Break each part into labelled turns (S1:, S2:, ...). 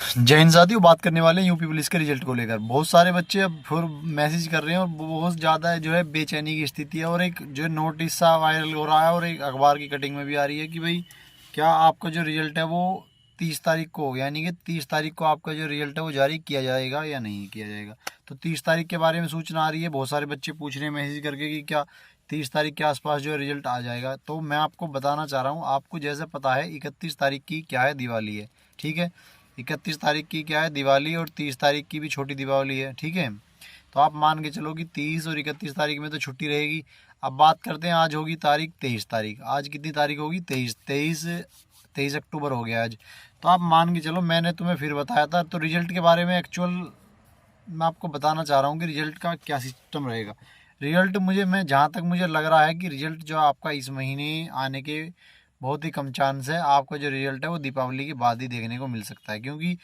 S1: जय हिंद साथियों, बात करने वाले हैं यूपी पुलिस के रिजल्ट को लेकर। बहुत सारे बच्चे अब फिर मैसेज कर रहे हैं और बहुत ज़्यादा जो है बेचैनी की स्थिति है। और एक जो नोटिस सा वायरल हो रहा है और एक अखबार की कटिंग में भी आ रही है कि भाई क्या आपका जो रिजल्ट है वो 30 तारीख को, यानी कि 30 तारीख को आपका जो रिजल्ट है वो जारी किया जाएगा या नहीं किया जाएगा। तो 30 तारीख के बारे में सूचना आ रही है। बहुत सारे बच्चे पूछ रहे हैं मैसेज करके कि क्या 30 तारीख के आसपास जो है रिजल्ट आ जाएगा। तो मैं आपको बताना चाह रहा हूँ, आपको जैसे पता है 31 तारीख की क्या है, दिवाली है। ठीक है, 31 तारीख की क्या है, दिवाली। और 30 तारीख की भी छोटी दीपावली है। ठीक है, तो आप मान के चलो कि 30 और 31 तारीख में तो छुट्टी रहेगी। अब बात करते हैं, आज होगी तारीख 23 तारीख। आज कितनी तारीख होगी? 23। 23 अक्टूबर हो गया आज। तो आप मान के चलो, मैंने तुम्हें फिर बताया था। तो रिजल्ट के बारे में एक्चुअल मैं आपको बताना चाह रहा हूँ कि रिजल्ट का क्या सिस्टम रहेगा। रिजल्ट मैं जहाँ तक मुझे लग रहा है कि रिजल्ट जो आपका इस महीने आने के बहुत ही कम चांस है। आपका जो रिजल्ट है वो दीपावली के बाद ही देखने को मिल सकता है। क्योंकि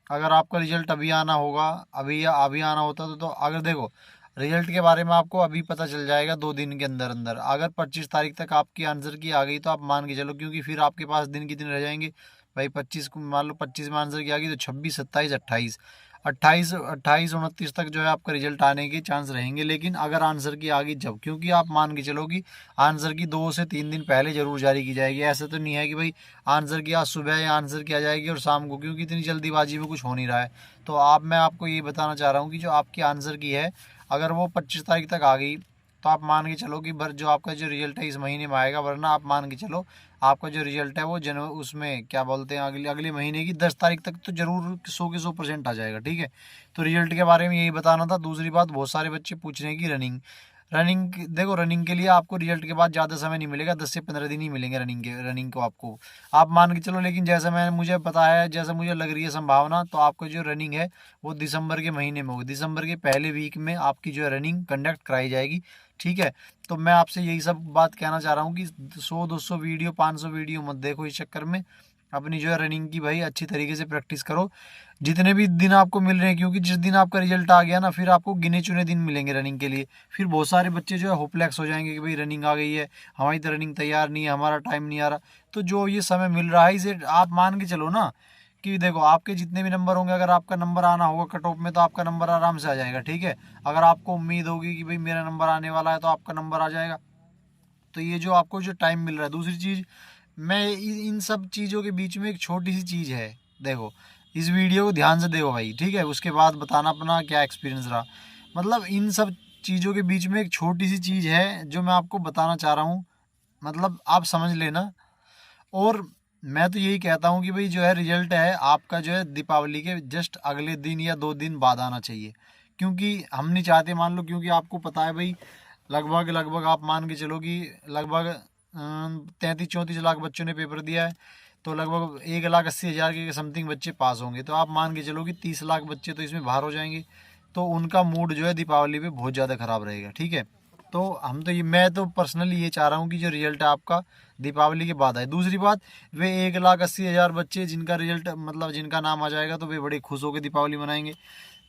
S1: अगर आपका रिजल्ट अभी आना होगा, अभी या अभी आना होता तो अगर देखो, रिजल्ट के बारे में आपको अभी पता चल जाएगा 2 दिन के अंदर अंदर। अगर 25 तारीख तक आपकी आंसर की आ गई तो आप मान के चलो, क्योंकि फिर आपके पास दिन कितने रह जाएंगे भाई। 25 को मान लो, 25 में आंसर की आ गई तो 26, 27, 28, 28, 28, 29 तक जो है आपका रिजल्ट आने के चांस रहेंगे। लेकिन अगर आंसर की आ गई जब, क्योंकि आप मान के चलो कि आंसर की 2 से 3 दिन पहले जरूर जारी की जाएगी। ऐसा तो नहीं है कि भाई आंसर की आज सुबह या आंसर की आ जाएगी और शाम को, क्योंकि इतनी जल्दीबाजी में कुछ हो नहीं रहा है। तो मैं आपको ये बताना चाह रहा हूँ कि जो आपकी आंसर की है, अगर वो 25 तारीख तक आ गई तो आप मान के चलो कि जो आपका जो रिजल्ट है इस महीने में आएगा। वरना आप मान के चलो आपका जो रिजल्ट है वो उसमें क्या बोलते हैं, अगले अगले महीने की 10 तारीख तक तो जरूर 100 के 100% आ जाएगा। ठीक है, तो रिजल्ट के बारे में यही बताना था। दूसरी बात, बहुत सारे बच्चे पूछ रहे हैं कि रनिंग रनिंग देखो, रनिंग के लिए आपको रिजल्ट के बाद ज़्यादा समय नहीं मिलेगा, 10 से 15 दिन ही मिलेंगे रनिंग को आपको। आप मान के चलो। लेकिन जैसा मुझे पता है, जैसा मुझे लग रही है संभावना, तो आपको जो रनिंग है वो दिसंबर के महीने में होगी। दिसंबर के पहले वीक में आपकी जो है रनिंग कंडक्ट कराई जाएगी। ठीक है, तो मैं आपसे यही सब बात कहना चाह रहा हूँ कि 100, 200 वीडियो, 500 वीडियो मत देखो इस चक्कर में। अपनी जो है रनिंग की भाई अच्छी तरीके से प्रैक्टिस करो जितने भी दिन आपको मिल रहे हैं। क्योंकि जिस दिन आपका रिजल्ट आ गया ना, फिर आपको गिने चुने दिन मिलेंगे रनिंग के लिए। फिर बहुत सारे बच्चे जो है होपलेस हो जाएंगे कि भाई रनिंग आ गई है, हमारी तो रनिंग तैयार नहीं है, हमारा टाइम नहीं आ रहा। तो जो ये समय मिल रहा है इसे आप मान के चलो ना कि देखो, आपके जितने भी नंबर होंगे, अगर आपका नंबर आना होगा कट ऑफ में तो आपका नंबर आराम से आ जाएगा। ठीक है, अगर आपको उम्मीद होगी कि भाई मेरा नंबर आने वाला है तो आपका नंबर आ जाएगा। तो ये जो आपको जो टाइम मिल रहा है, दूसरी चीज़, मैं इन सब चीज़ों के बीच में एक छोटी सी चीज़ है। देखो, इस वीडियो को ध्यान से देखो भाई। ठीक है, उसके बाद बताना अपना क्या एक्सपीरियंस रहा। मतलब इन सब चीज़ों के बीच में एक छोटी सी चीज़ है जो मैं आपको बताना चाह रहा हूँ। मतलब आप समझ लेना। और मैं तो यही कहता हूँ कि भाई जो है रिजल्ट है आपका जो है दीपावली के जस्ट अगले दिन या 2 दिन बाद आना चाहिए। क्योंकि हम नहीं चाहते, मान लो, क्योंकि आपको पता है भाई लगभग लगभग आप मान के चलो कि लगभग 33-34 लाख बच्चों ने पेपर दिया है। तो लगभग 1,80,000 के समथिंग बच्चे पास होंगे। तो आप मान के चलो कि 30 लाख बच्चे तो इसमें बाहर हो जाएंगे। तो उनका मूड जो है दीपावली पे बहुत ज़्यादा ख़राब रहेगा। ठीक है, तो मैं तो पर्सनली ये चाह रहा हूँ कि जो रिजल्ट है आपका दीपावली के बाद आए। दूसरी बात, वे 1,80,000 बच्चे जिनका रिजल्ट मतलब जिनका नाम आ जाएगा तो वे बड़े खुश होकर दीपावली मनाएंगे।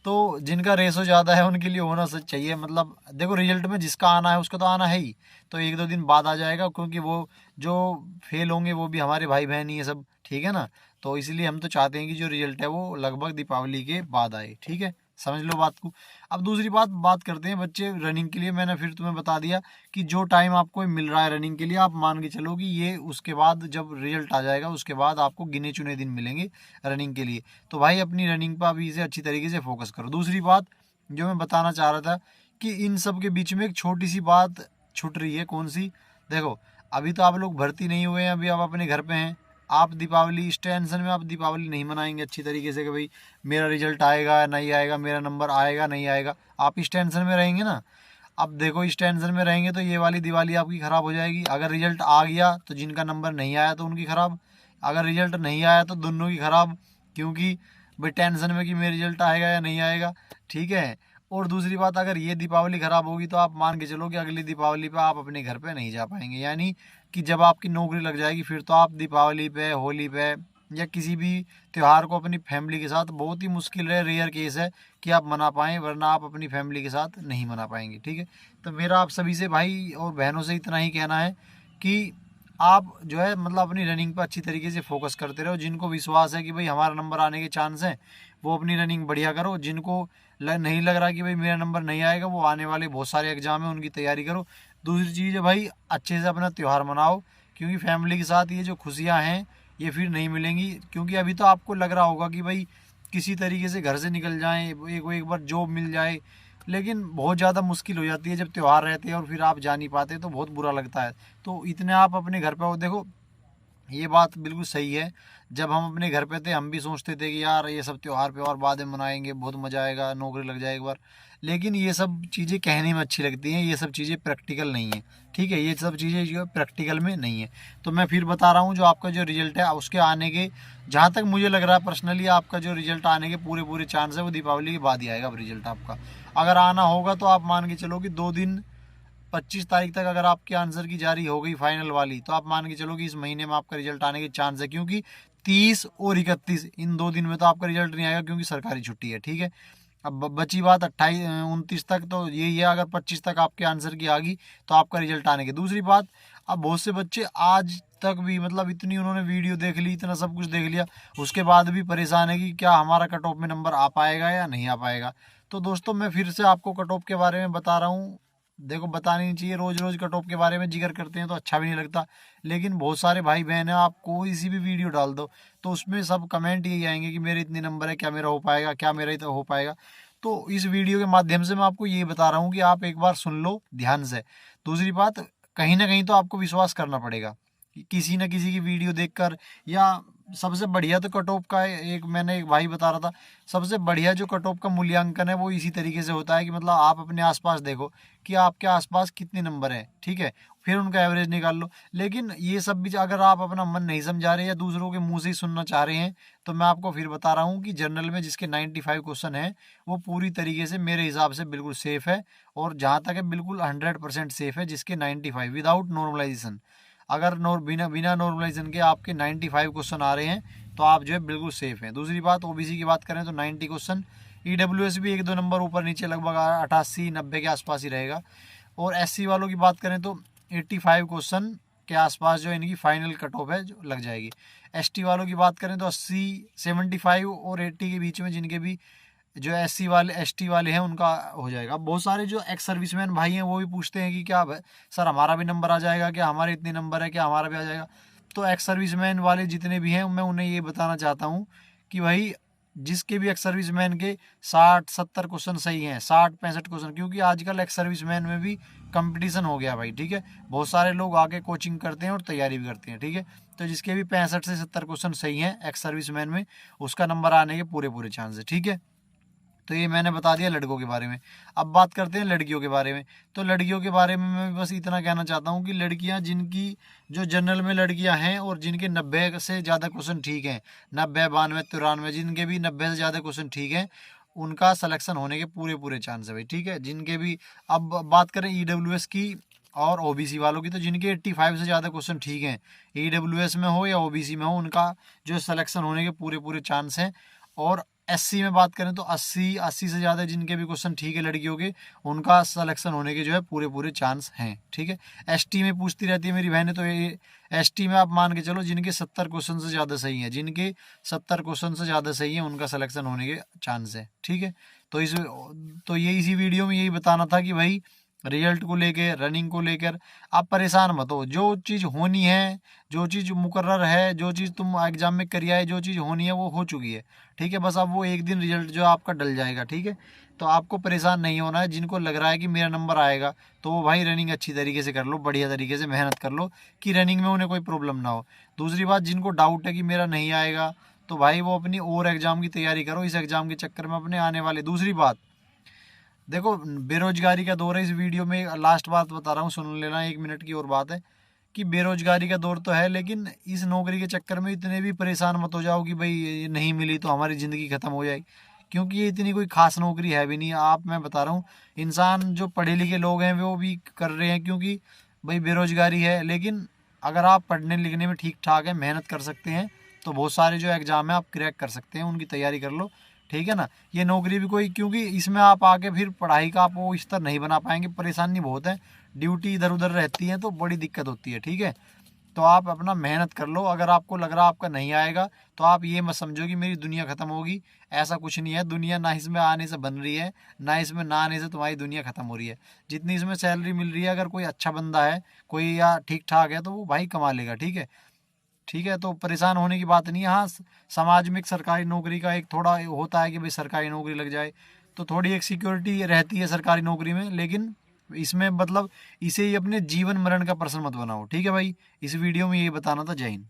S1: तो जिनका रेशो ज़्यादा है उनके लिए होना सच चाहिए। मतलब देखो, रिजल्ट में जिसका आना है उसका तो आना है ही। तो 1-2 दिन बाद आ जाएगा, क्योंकि वो जो फेल होंगे वो भी हमारे भाई बहन ही है सब। ठीक है ना, तो इसलिए हम तो चाहते हैं कि जो रिजल्ट है वो लगभग दीपावली के बाद आए। ठीक है, समझ लो बात को। अब दूसरी बात करते हैं बच्चे रनिंग के लिए। मैंने फिर तुम्हें बता दिया कि जो टाइम आपको मिल रहा है रनिंग के लिए, आप मान के चलो कि ये उसके बाद जब रिजल्ट आ जाएगा उसके बाद आपको गिने चुने दिन मिलेंगे रनिंग के लिए। तो भाई अपनी रनिंग पर अभी से अच्छी तरीके से फोकस करो। दूसरी बात जो मैं बताना चाह रहा था कि इन सब के बीच में एक छोटी सी बात छूट रही है। कौन सी? देखो, अभी तो आप लोग भर्ती नहीं हुए हैं, अभी आप अपने घर पे हैं। आप दीपावली इस टेंशन में आप दीपावली नहीं मनाएंगे अच्छी तरीके से कि भाई मेरा रिजल्ट आएगा नहीं आएगा, मेरा नंबर आएगा नहीं आएगा। आप इस टेंशन में रहेंगे ना। अब देखो, इस टेंशन में रहेंगे तो ये वाली दिवाली आपकी ख़राब हो जाएगी। अगर रिजल्ट आ गया तो जिनका नंबर नहीं आया तो उनकी ख़राब, अगर रिजल्ट नहीं आया तो दोनों की ख़राब। क्योंकि भाई टेंशन में कि मेरा रिजल्ट आएगा या नहीं आएगा। ठीक है, और दूसरी बात, अगर ये दीपावली ख़राब होगी तो आप मान के चलो कि अगली दीपावली पे आप अपने घर पे नहीं जा पाएंगे। यानी कि जब आपकी नौकरी लग जाएगी फिर तो आप दीपावली पे, होली पे या किसी भी त्यौहार को अपनी फैमिली के साथ, बहुत ही मुश्किल है, रेयर केस है कि आप मना पाएँ। वरना आप अपनी फैमिली के साथ नहीं मना पाएंगे। ठीक है, तो मेरा आप सभी से भाई और बहनों से इतना ही कहना है कि आप जो है मतलब अपनी रनिंग पर अच्छी तरीके से फोकस करते रहो। जिनको विश्वास है कि भाई हमारा नंबर आने के चांस हैं, वो अपनी रनिंग बढ़िया करो। जिनको नहीं लग रहा कि भाई मेरा नंबर नहीं आएगा, वो आने वाले बहुत सारे एग्जाम हैं उनकी तैयारी करो। दूसरी चीज़ है भाई, अच्छे से अपना त्यौहार मनाओ, क्योंकि फैमिली के साथ ये जो खुशियाँ हैं ये फिर नहीं मिलेंगी। क्योंकि अभी तो आपको लग रहा होगा कि भाई किसी तरीके से घर से निकल जाएं, एक बार जॉब मिल जाए, लेकिन बहुत ज़्यादा मुश्किल हो जाती है जब त्यौहार रहते हैं और फिर आप जा नहीं पाते, तो बहुत बुरा लगता है। तो इतने आप अपने घर पे हो, देखो ये बात बिल्कुल सही है। जब हम अपने घर पे थे हम भी सोचते थे कि यार ये सब त्यौहार पे बाद में मनाएंगे, बहुत मज़ा आएगा, नौकरी लग जाए एक बार। लेकिन ये सब चीज़ें कहने में अच्छी लगती हैं, ये सब चीज़ें प्रैक्टिकल नहीं है। ठीक है, ये सब चीज़ें जो प्रैक्टिकल में नहीं है। तो मैं फिर बता रहा हूँ, जो आपका जो रिजल्ट है उसके आने के, जहाँ तक मुझे लग रहा है पर्सनली, आपका जो रिजल्ट आने के पूरे पूरे चांस है वो दीपावली के बाद ही आएगा रिजल्ट आपका। अगर आना होगा तो आप मान के चलो कि 2 दिन 25 तारीख तक अगर आपके आंसर की जारी हो गई फाइनल वाली, तो आप मान के चलो कि इस महीने में आपका रिजल्ट आने के चांस है। क्योंकि 30 और 31 इन 2 दिन में तो आपका रिजल्ट नहीं आएगा, क्योंकि सरकारी छुट्टी है। ठीक है, अब बची बात 28 29 तक, तो यही है। अगर 25 तक आपके आंसर की आ गई तो आपका रिजल्ट आने की। दूसरी बात, अब बहुत से बच्चे आज तक भी मतलब इतनी उन्होंने वीडियो देख ली, इतना सब कुछ देख लिया, उसके बाद भी परेशान है कि क्या हमारा कट ऑफ में नंबर आ पाएगा या नहीं आ पाएगा। तो दोस्तों मैं फिर से आपको कट ऑफ के बारे में बता रहा हूँ। देखो बतानी नहीं चाहिए, रोज रोज कट ऑफ के बारे में जिक्र करते हैं तो अच्छा भी नहीं लगता। लेकिन बहुत सारे भाई बहन है, आप कोई सी भी वीडियो डाल दो तो उसमें सब कमेंट यही आएंगे कि मेरे इतने नंबर है, क्या मेरा हो पाएगा, क्या मेरा इतना हो पाएगा। तो इस वीडियो के माध्यम से मैं आपको ये बता रहा हूँ कि आप एक बार सुन लो ध्यान से। दूसरी बात, कहीं ना कहीं तो आपको विश्वास करना पड़ेगा किसी न किसी की वीडियो देखकर। या सबसे बढ़िया तो कट ऑफ का मैंने एक भाई बता रहा था, सबसे बढ़िया जो कट ऑफ का मूल्यांकन है वो इसी तरीके से होता है कि मतलब आप अपने आसपास देखो कि आपके आसपास कितने नंबर हैं। ठीक है, फिर उनका एवरेज निकाल लो। लेकिन ये सब भी अगर आप अपना मन नहीं समझा रहे या दूसरों के मुंह से ही सुनना चाह रहे हैं, तो मैं आपको फिर बता रहा हूँ कि जनरल में जिसके 95 क्वेश्चन है वो पूरी तरीके से मेरे हिसाब से बिल्कुल सेफ है। और जहाँ तक है बिल्कुल 100% सेफ है जिसके 95 विदाउट नॉर्मलाइजेशन। अगर बिना बिना नॉर्मलाइजेशन के आपके 95 क्वेश्चन आ रहे हैं तो आप जो है बिल्कुल सेफ हैं। दूसरी बात, ओबीसी की बात करें तो 90 क्वेश्चन, ईडब्ल्यूएस भी 1-2 नंबर ऊपर नीचे लगभग 88-90 के आसपास ही रहेगा। और एससी वालों की बात करें तो 85 क्वेश्चन के आसपास जो इनकी फाइनल कट ऑफ है जो लग जाएगी। एसटी वालों की बात करें तो 80, 75 और 80 के बीच में जिनके भी जो एससी वाले एसटी वाले हैं उनका हो जाएगा। बहुत सारे जो एक्स सर्विसमैन भाई हैं वो भी पूछते हैं कि क्या सर हमारा भी नंबर आ जाएगा, क्या हमारे इतने नंबर है, क्या हमारा भी आ जाएगा। तो एक्स सर्विसमैन वाले जितने भी हैं मैं उन्हें ये बताना चाहता हूँ कि भाई जिसके भी एक्स सर्विसमैन के 60-70 क्वेश्चन सही हैं, 60-65 क्वेश्चन, क्योंकि आजकल एक्स सर्विसमैन में भी कंपटीशन हो गया भाई। ठीक है, बहुत सारे लोग आके कोचिंग करते हैं और तैयारी भी करते हैं। ठीक है, तो जिसके भी 65 से 70 क्वेश्चन सही हैं एक्स सर्विसमैन में, उसका नंबर आने के पूरे पूरे चांस है। ठीक है, तो ये मैंने बता दिया लड़कों के बारे में। अब बात करते हैं लड़कियों के बारे में। तो लड़कियों के बारे में मैं बस इतना कहना चाहता हूँ कि लड़कियाँ जिनकी जो जनरल में लड़कियाँ हैं और जिनके 90 से ज़्यादा क्वेश्चन ठीक हैं, 90, 92, 93, जिनके भी 90 से ज़्यादा क्वेश्चन ठीक हैं, उनका सिलेक्शन होने के पूरे पूरे चांस है भाई। ठीक है, जिनके भी, अब बात करें ईडब्ल्यूएस की और ओबीसी वालों की, तो जिनके 85 से ज़्यादा क्वेश्चन ठीक हैं, ईडब्ल्यूएस में हो या ओबीसी में हो, उनका जो सिलेक्शन होने के पूरे पूरे चांस हैं। और एससी में बात करें तो 80 से ज़्यादा जिनके भी क्वेश्चन ठीक है लड़कियों के, उनका सिलेक्शन होने के जो है पूरे पूरे चांस हैं। ठीक है, एसटी में पूछती रहती है मेरी बहनें, तो ये एसटी में आप मान के चलो जिनके 70 क्वेश्चन से ज़्यादा सही हैं, जिनके 70 क्वेश्चन से ज़्यादा सही हैं उनका सिलेक्शन होने के चांस है। ठीक है, तो ये इसी वीडियो में यही बताना था कि भाई रिजल्ट को लेकर, रनिंग को लेकर आप परेशान मत हो। जो चीज़ होनी है, जो चीज़ मुकर्रर है, जो चीज़ तुम एग्जाम में करी आए, जो चीज़ होनी है वो हो चुकी है। ठीक है, बस अब वो एक दिन रिजल्ट जो आपका डल जाएगा। ठीक है, तो आपको परेशान नहीं होना है। जिनको लग रहा है कि मेरा नंबर आएगा तो वो भाई रनिंग अच्छी तरीके से कर लो, बढ़िया तरीके से मेहनत कर लो कि रनिंग में उन्हें कोई प्रॉब्लम ना हो। दूसरी बात, जिनको डाउट है कि मेरा नहीं आएगा, तो भाई वो अपनी और एग्ज़ाम की तैयारी करो, इस एग्ज़ाम के चक्कर में अपने आने वाले। दूसरी बात देखो, बेरोजगारी का दौर है। इस वीडियो में लास्ट बात बता रहा हूँ, सुन लेना, 1 मिनट की और बात है कि बेरोजगारी का दौर तो है, लेकिन इस नौकरी के चक्कर में इतने भी परेशान मत हो जाओ कि भाई ये नहीं मिली तो हमारी ज़िंदगी ख़त्म हो जाएगी। क्योंकि ये इतनी कोई खास नौकरी है भी नहीं। आप, मैं बता रहा हूँ, इंसान जो पढ़े लिखे लोग हैं वो भी कर रहे हैं, क्योंकि भाई बेरोजगारी है। लेकिन अगर आप पढ़ने लिखने में ठीक ठाक है, मेहनत कर सकते हैं, तो बहुत सारे जो एग्ज़ाम है आप क्रैक कर सकते हैं, उनकी तैयारी कर लो। ठीक है ना, ये नौकरी भी कोई, क्योंकि इसमें आप आके फिर पढ़ाई का आप वो स्तर नहीं बना पाएंगे, परेशानी बहुत है, ड्यूटी इधर उधर रहती है तो बड़ी दिक्कत होती है। ठीक है, तो आप अपना मेहनत कर लो। अगर आपको लग रहा आपका नहीं आएगा तो आप ये मत समझो कि मेरी दुनिया ख़त्म होगी। ऐसा कुछ नहीं है। दुनिया ना इसमें आने से बन रही है, ना इसमें ना आने से तुम्हारी दुनिया ख़त्म हो रही है। जितनी इसमें सैलरी मिल रही है, अगर कोई अच्छा बंदा है, कोई या ठीक ठाक है, तो वो भाई कमा लेगा। ठीक है, ठीक है, तो परेशान होने की बात नहीं है। हाँ, समाज में एक सरकारी नौकरी का एक थोड़ा होता है कि भाई सरकारी नौकरी लग जाए तो थोड़ी एक सिक्योरिटी रहती है सरकारी नौकरी में, लेकिन इसमें मतलब इसे ही अपने जीवन मरण का प्रश्न मत बनाओ। ठीक है भाई, इस वीडियो में यही बताना था। जय हिंद।